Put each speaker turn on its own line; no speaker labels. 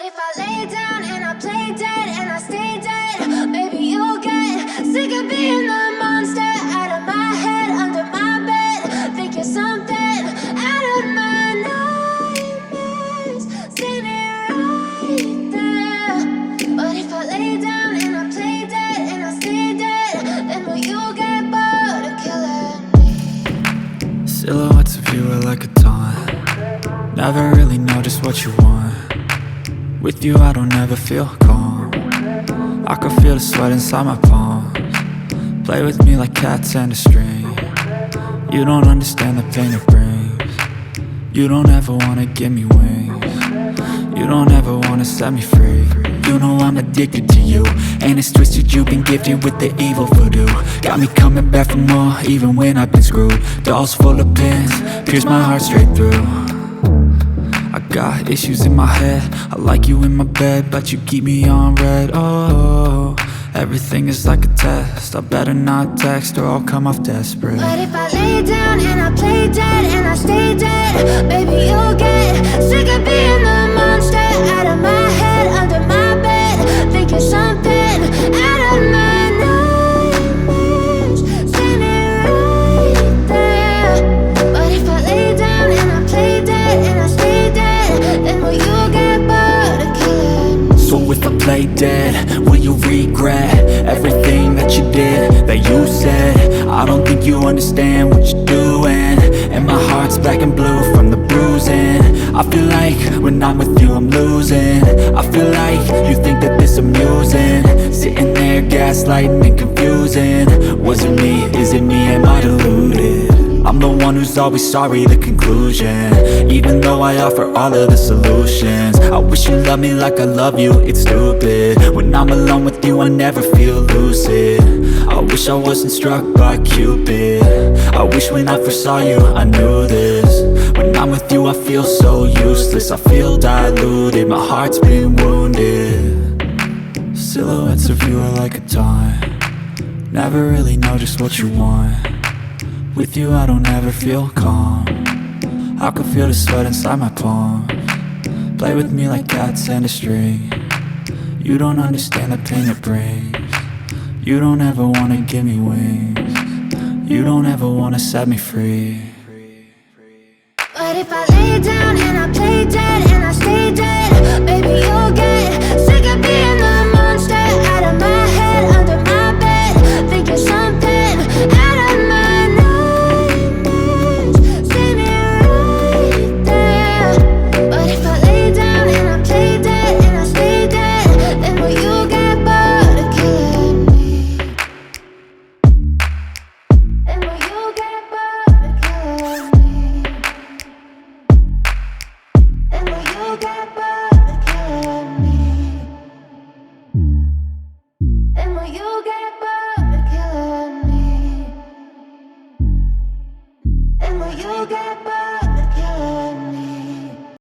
But if I lay down and I play dead and I stay dead, maybe you'll get sick of being the monster out of my head, under my bed. Think you're something out of my nightmares, standing right there. But if I lay down and I play dead and I stay dead, then will you get bored of killing me?
Silhouettes of you are like a taunt. Never really know just what you want. With you I don't ever feel calm. I can feel the sweat inside my palms. Play with me like cats and a string. You don't understand the pain it brings. You don't ever wanna give me wings. You don't ever wanna set me free. You know I'm addicted to you, and it's twisted, you've been gifted with the evil voodoo. Got me coming back for more, even when I've been screwed. Dolls full of pins, pierce my heart straight through. I got issues in my head, I like you in my bed, but you keep me on red. Oh, everything is like a test. I better not text or I'll come off desperate.
But if I lay down and I play dead and I stay dead, maybe you'll get sick of being the monster out of my head, under my bed. Think you're something out of my nightmares, standing right there. But if I lay down and I play dead and I stay dead, then will you get bored of killing me?
So if I play dead, will you regret everything that you did, that you said? I don't think you understand what you're doing, and my heart's black and blue from the bruising. I feel like when I'm with you I'm losing. I feel like you think that this amusing, sitting there gaslighting and confusing. Was it me? Is it me? Am I deluded? I'm the one who's always sorry, the conclusion, even though I offer all of the solutions. I wish you loved me like I love you, it's stupid. When I'm alone with you I never feel lucid. I wish I wasn't struck by Cupid. I wish when I first saw you I knew this. When I'm with you I feel so useless, I feel diluted, my heart's been wounded. Silhouettes of you are like a taunt. Never really know just what you want. With you I don't ever feel calm. I can feel the sweat inside my palms. Play with me like cats and a string. You don't understand the pain it brings. You don't ever wanna give me wings. You don't ever wanna set me free.
But if I lay down and I play dead and I stay dead, maybe you'll get sick of being the monster out of my head, under my bed. Think you're something out of my nightmares, standing right there. But if I lay down and I play dead and I stay dead, then will you get bored of killing me? Then will you get bored of killing me? Then will you get bored of killing me? Then will you get bored of killing me? Then will you get bored?